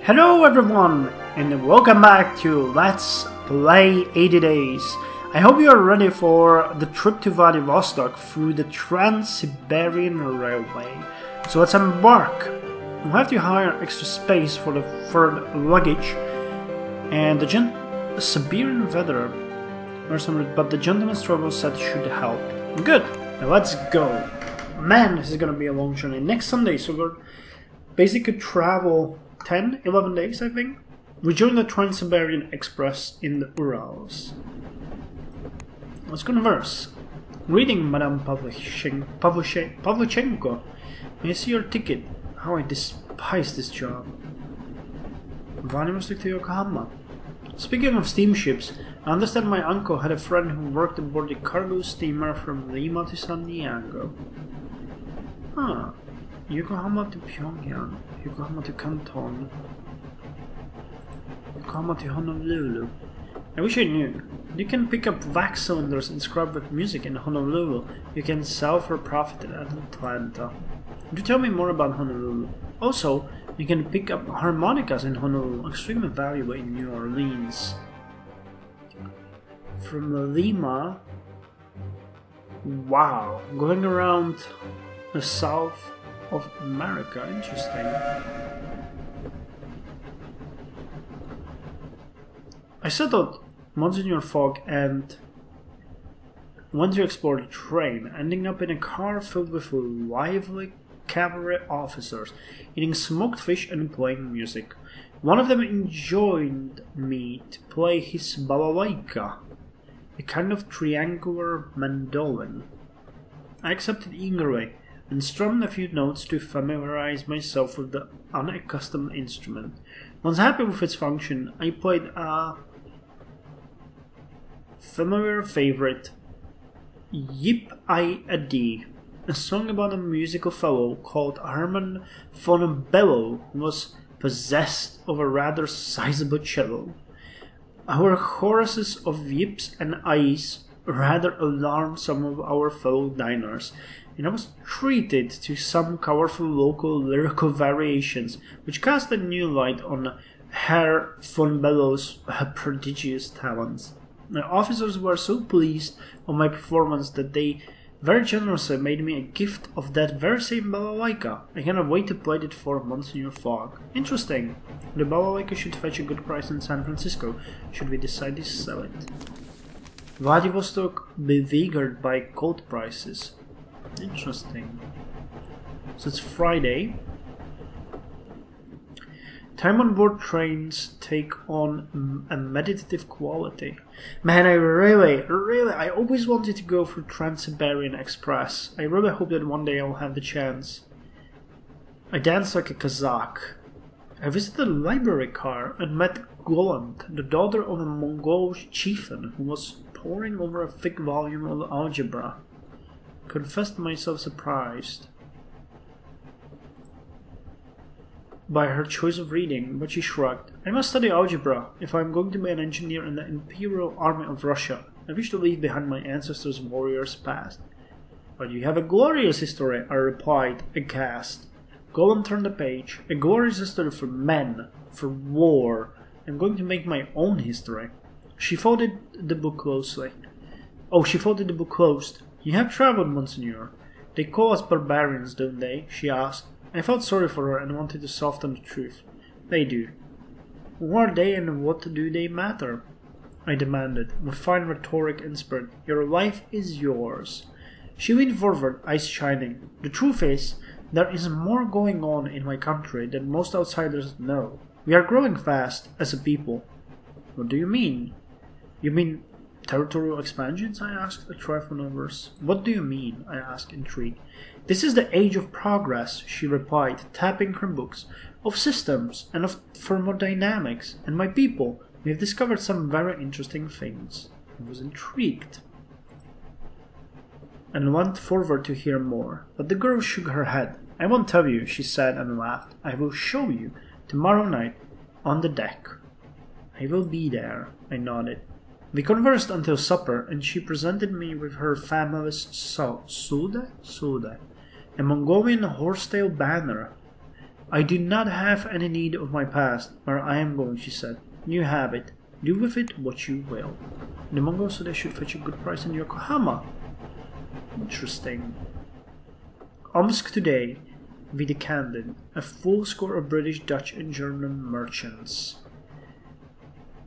Hello everyone, and welcome back to Let's Play 80 Days. I hope you are ready for the trip to Vladivostok through the Trans-Siberian Railway. So let's embark. We'll have to hire extra space for the third luggage, and the Siberian weather, but the gentleman's travel set should help. Good, now let's go. Man, this is gonna be a long journey. Next Sunday, so we're basically travel 10-11 days, I think. We joined the Trans-Siberian Express in the Urals. Let's converse. Reading, Madame Pavlichenko. May I see your ticket? How I despise this job. Vladivostok to Yokohama. Speaking of steamships, I understand my uncle had a friend who worked aboard the cargo steamer from Lima to San Diego. Huh. Yokohama to Pyongyang, Yokohama to Canton, Yokohama to Honolulu. I wish I knew. You can pick up wax cylinders inscribed with music in Honolulu. You can sell for profit at Atlanta. Would you tell me more about Honolulu? Also, you can pick up harmonicas in Honolulu, extremely valuable in New Orleans. From Lima, wow, going around the south of America, interesting. I settled Monsignor Fogg and went to explore the train, ending up in a car filled with lively cavalry officers, eating smoked fish and playing music. One of them enjoined me to play his balalaika, a kind of triangular mandolin. I accepted eagerly and strummed a few notes to familiarize myself with the unaccustomed instrument. Once happy with its function, I played a familiar favorite, Yip I a D, a song about a musical fellow called Herman von Bello, who was possessed of a rather sizable cello. Our choruses of yips and ayes rather alarmed some of our fellow diners, and I was treated to some colorful local lyrical variations, which cast a new light on Herr von Bello's prodigious talents. The officers were so pleased with my performance that they very generously made me a gift of that very same balalaika. I cannot wait to play it for Monsignor Fogg. Interesting. The balalaika should fetch a good price in San Francisco, should we decide to sell it. Vladivostok beleaguered by gold prices. Interesting. So it's Friday. Time on board trains take on a meditative quality. Man, I always wanted to go for Trans-Siberian Express. I really hope that one day I'll have the chance. I danced like a Kazakh. I visited a library car and met Goland, the daughter of a Mongol chieftain who was poring over a thick volume of algebra. Confessed myself surprised by her choice of reading, but she shrugged. I must study algebra if I am going to be an engineer in the Imperial Army of Russia. I wish to leave behind my ancestors' warriors' past. But you have a glorious history, I replied, aghast. Golan turned the page. A glorious history for men, for war. I'm going to make my own history. She folded the book closely. She folded the book closed. You have traveled, Monsignor. They call us barbarians, don't they? She asked. I felt sorry for her and wanted to soften the truth. They do. Who are they and what do they matter? I demanded, with fine rhetoric and spirit. Your life is yours. She leaned forward, eyes shining. The truth is, there is more going on in my country than most outsiders know. We are growing fast as a people. What do you mean? You mean territorial expansions? I asked, a trifle nervous. What do you mean? I asked, intrigued. This is the age of progress, she replied, tapping her books, of systems and of thermodynamics, and my people, we have discovered some very interesting things. I was intrigued and went forward to hear more, but the girl shook her head. I won't tell you, she said and laughed. I will show you tomorrow night on the deck. I will be there, I nodded. We conversed until supper, and she presented me with her family's suda, a Mongolian horsetail banner. I do not have any need of my past, where I am going, she said. You have it. Do with it what you will. The Mongols said I should fetch a good price in Yokohama. Interesting. Omsk today, we decanted a full score of British, Dutch and German merchants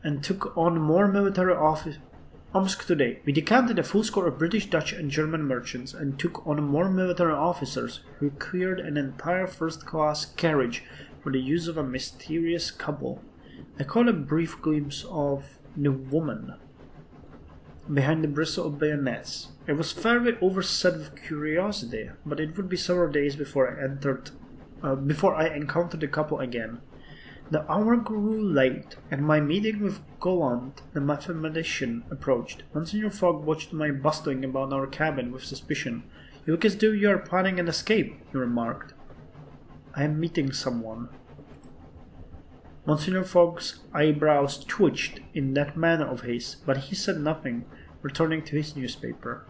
and took on more military officers. Omsk today, we decanted a full score of British, Dutch and German merchants and took on more military officers who cleared an entire first-class carriage for the use of a mysterious couple. I caught a brief glimpse of the woman behind the bristle of bayonets. I was fairly overset with curiosity, but it would be several days before I encountered the couple again. The hour grew late, and my meeting with Gallant, the mathematician, approached. Monsignor Fogg watched my bustling about our cabin with suspicion. You look as though you are planning an escape, he remarked. I am meeting someone. Monsignor Fogg's eyebrows twitched in that manner of his, but he said nothing, returning to his newspaper.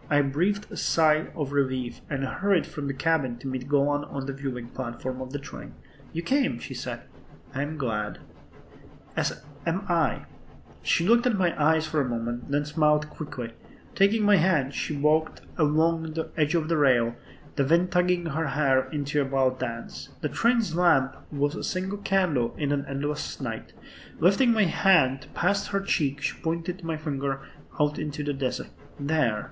I breathed a sigh of relief and hurried from the cabin to meet Golan on the viewing platform of the train. You came, she said. I am glad. As am I. She looked at my eyes for a moment, then smiled quickly. Taking my hand, she walked along the edge of the rail, the wind tugging her hair into a wild dance. The train's lamp was a single candle in an endless night. Lifting my hand past her cheek, she pointed my finger out into the desert. There.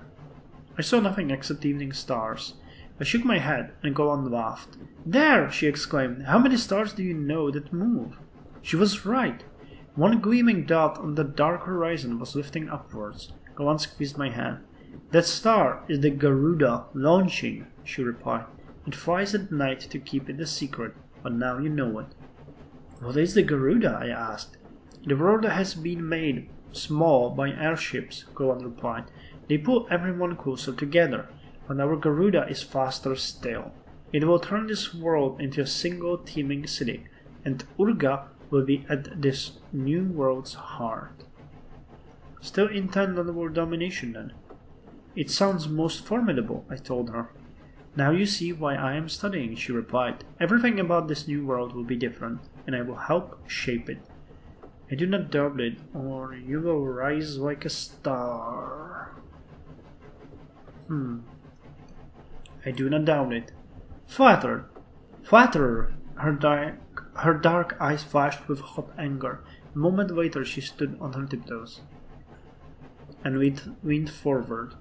I saw nothing except evening stars. I shook my head, and Golan laughed. There! She exclaimed. How many stars do you know that move? She was right. One gleaming dot on the dark horizon was lifting upwards. Golan squeezed my hand. That star is the Garuda launching, she replied. It flies at night to keep it a secret, but now you know it. What is the Garuda? I asked. The world has been made small by airships, Golan replied. They pull everyone closer together, but our Garuda is faster still. It will turn this world into a single teeming city, and Urga will be at this new world's heart. Still intent on world domination, then? It sounds most formidable, I told her. Now you see why I am studying, she replied. Everything about this new world will be different, and I will help shape it. I do not doubt it, or you will rise like a star. I do not doubt it. Flattered! Flatterer! Her dark eyes flashed with hot anger. A moment later she stood on her tiptoes and leaned forward.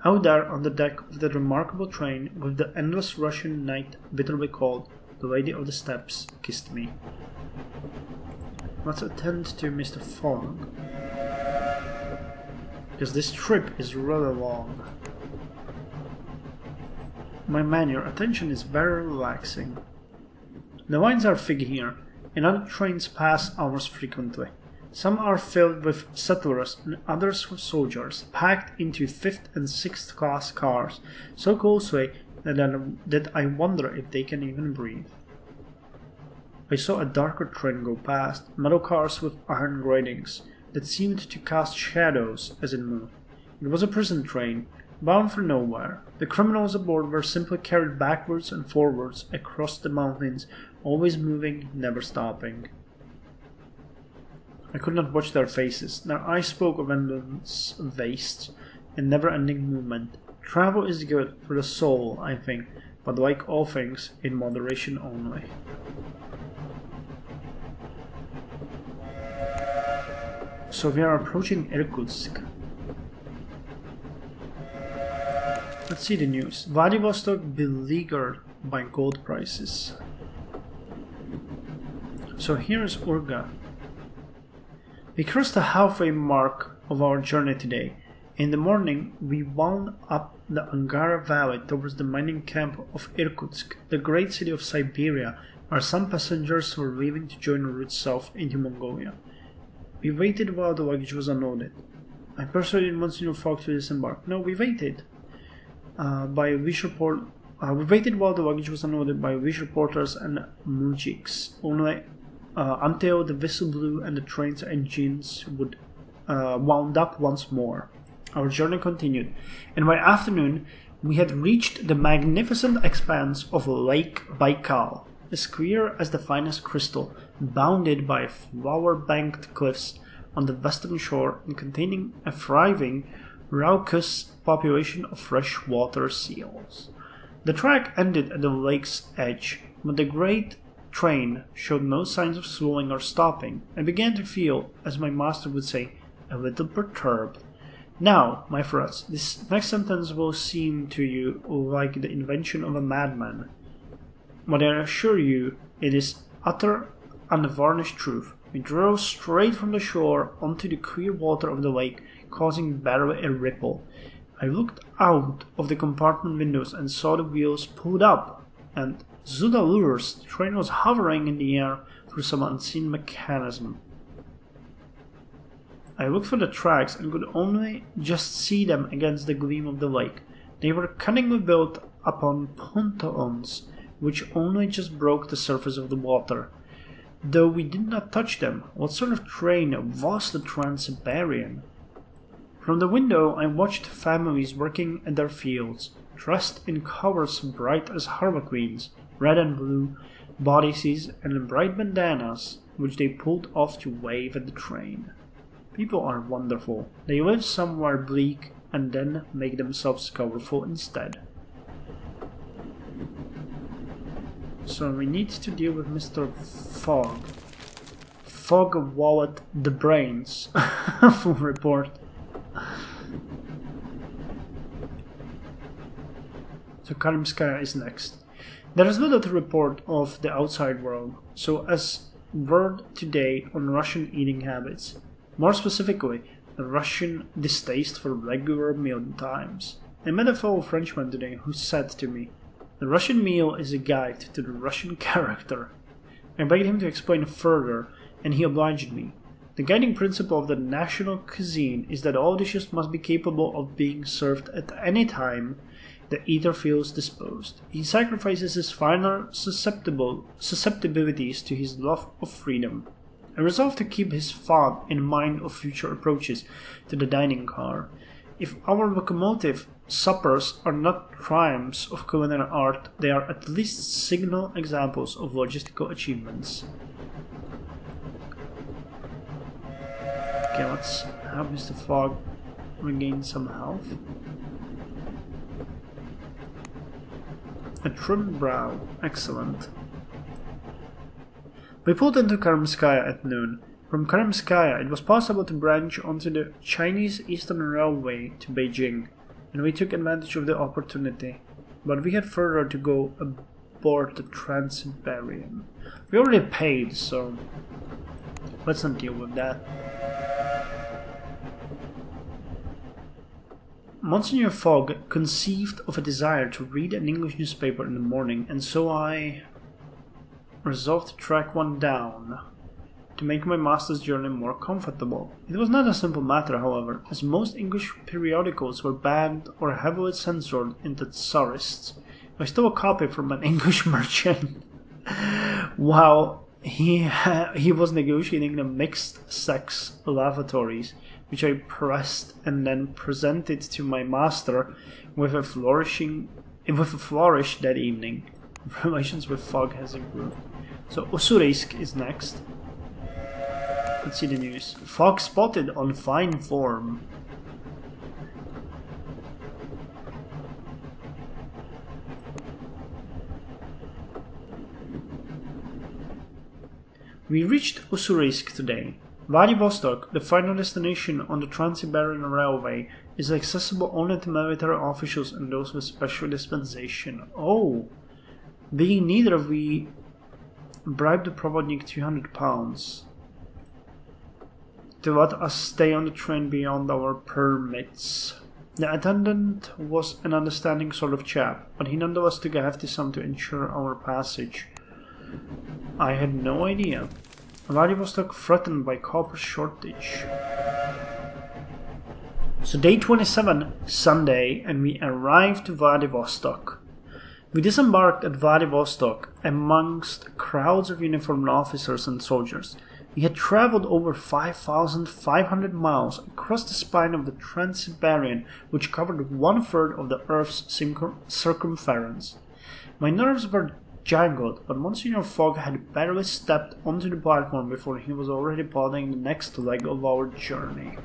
Out there on the deck of the remarkable train, with the endless Russian night bitterly cold, the Lady of the Steppes kissed me. Let's attend to Mr. Fogg, because this trip is rather long. My man, your attention is very relaxing. The lines are fig here, and other trains pass ours frequently. Some are filled with settlers and others with soldiers, packed into 5th and 6th class cars, so closely that I wonder if they can even breathe. I saw a darker train go past, metal cars with iron gratings that seemed to cast shadows as it moved. It was a prison train, bound for nowhere. The criminals aboard were simply carried backwards and forwards across the mountains, always moving, never stopping. I could not watch their faces. Their eyes spoke of endless wastes and never-ending movement. Travel is good for the soul, I think, but like all things, in moderation only. So we are approaching Irkutsk. Let's see the news. Vladivostok beleaguered by gold prices. So here is Urga. We crossed the halfway mark of our journey today. In the morning, we wound up the Angara Valley towards the mining camp of Irkutsk, the great city of Siberia, where some passengers were leaving to join the route south into Mongolia. We waited while the luggage was unloaded. I persuaded Monsignor Fogg to disembark. No, we waited. We waited while the luggage was unloaded by wish reporters and mujiks, only until the whistle blew and the train's engines would wound up once more. Our journey continued, and by afternoon we had reached the magnificent expanse of Lake Baikal. as clear as the finest crystal, bounded by flower-banked cliffs on the western shore and containing a thriving, raucous population of freshwater seals. The track ended at the lake's edge, but the great train showed no signs of slowing or stopping. I began to feel, as my master would say, a little perturbed. Now, my friends, this next sentence will seem to you like the invention of a madman, but I assure you it is utter, unvarnished truth. We drove straight from the shore onto the clear water of the lake, causing barely a ripple. I looked out of the compartment windows and saw the wheels pulled up, and Zudalurs, the train was hovering in the air through some unseen mechanism. I looked for the tracks and could only just see them against the gleam of the lake. They were cunningly built upon pontoons, which only just broke the surface of the water. Though we did not touch them, what sort of train was the Trans-Siberian? From the window I watched families working at their fields, dressed in colours bright as harlequins, red and blue, bodices and bright bandanas, which they pulled off to wave at the train. People are wonderful. They live somewhere bleak and then make themselves colourful instead. So we need to deal with Mr. Fogg. Fogg wallet the brains. Full report. So Karimskaya is next. There is little to report of the outside world, so as word today on Russian eating habits. More specifically, the Russian distaste for regular meal times. I met a fellow Frenchman today who said to me, "The Russian meal is a guide to the Russian character." I begged him to explain further, and he obliged me. The guiding principle of the national cuisine is that all dishes must be capable of being served at any time the eater feels disposed. He sacrifices his finer susceptibilities to his love of freedom. I resolved to keep his thought in mind of future approaches to the dining car. If our locomotive suppers are not triumphs of culinary art, they are at least signal examples of logistical achievements. Okay, let's have Mr. Fogg regain some health. A trim brow, excellent. We pulled into Karimskaya at noon. From Karimskaya it was possible to branch onto the Chinese Eastern Railway to Beijing, and we took advantage of the opportunity. But we had further to go aboard the Trans-Siberian. We already paid, so let's not deal with that. Monsignor Fogg conceived of a desire to read an English newspaper in the morning, and so I resolved to track one down to make my master's journey more comfortable. It was not a simple matter, however, as most English periodicals were banned or heavily censored in the Tsarists. I stole a copy from an English merchant while he was negotiating the mixed-sex lavatories, which I pressed and then presented to my master with a flourish that evening. Relations with Fogg has improved. So Ussurisk is next. Let's see the news. Fogg spotted on fine form. We reached Ussurisk today. Vladivostok, the final destination on the Trans-Siberian Railway, is accessible only to military officials and those with special dispensation. Oh! Being neither, we bribed the provodnik £200 to let us stay on the train beyond our permits. The attendant was an understanding sort of chap, but he nonetheless took a hefty sum to ensure our passage. I had no idea. Vladivostok threatened by copper shortage. So day 27, Sunday, and we arrived to Vladivostok. We disembarked at Vladivostok amongst crowds of uniformed officers and soldiers. We had traveled over 5,500 miles across the spine of the Trans-Siberian, which covered 1/3 of the Earth's circumference. My nerves were jangled, but Monsignor Fogg had barely stepped onto the platform before he was already plotting the next leg of our journey.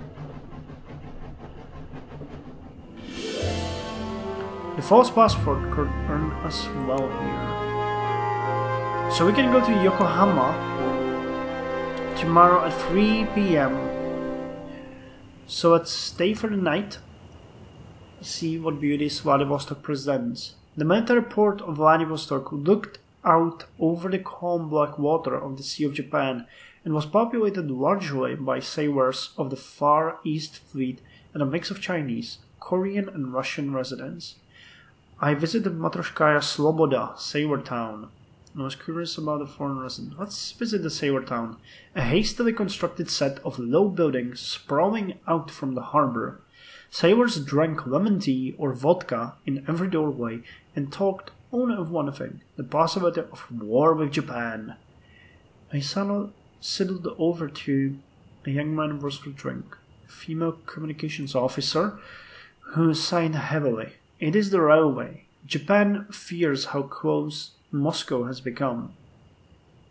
The false passport could earn us well here. So we can go to Yokohama tomorrow at 3 p.m. So let's stay for the night, see what beauties Vladivostok presents. The military port of Vladivostok looked out over the calm black water of the Sea of Japan and was populated largely by sailors of the Far East Fleet and a mix of Chinese, Korean and Russian residents. I visited Matroskaya Sloboda, sailor town. I was curious about the foreign resident. Let's visit the sailor town, a hastily constructed set of low buildings sprawling out from the harbor. Sailors drank lemon tea or vodka in every doorway and talked only of one thing, the possibility of war with Japan. I sidled over to a young man who was for drink, a female communications officer who sighed heavily. It is the railway. Japan fears how close Moscow has become.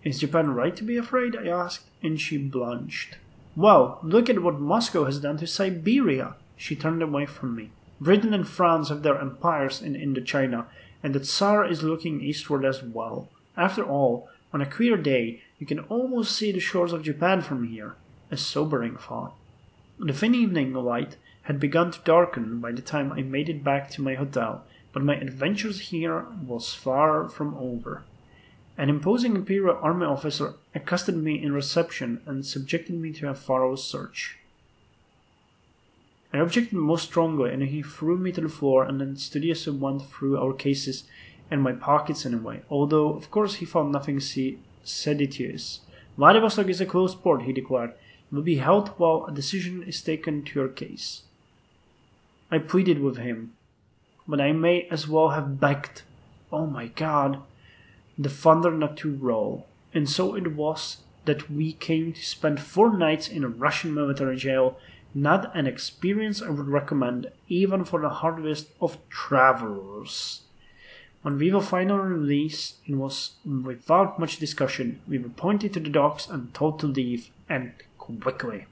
Is Japan right to be afraid? I asked, and she blanched. Well, look at what Moscow has done to Siberia. She turned away from me. Britain and France have their empires in Indochina, and the Tsar is looking eastward as well. After all, on a clear day, you can almost see the shores of Japan from here. A sobering thought. The thin evening light had begun to darken by the time I made it back to my hotel, but my adventures here was far from over. An imposing Imperial Army officer accosted me in reception and subjected me to a thorough search. I objected most strongly, and he threw me to the floor and then studiously went through our cases and my pockets anyway, although of course he found nothing seditious. Vladivostok is a closed port, he declared. It will be held while a decision is taken to your case. I pleaded with him, but I may as well have begged. Oh my God, the thunder not to roll. And so it was that we came to spend 4 nights in a Russian military jail, not an experience I would recommend even for the hardest of travelers. When we were finally released, it was without much discussion. We were pointed to the docks and told to leave, and quickly.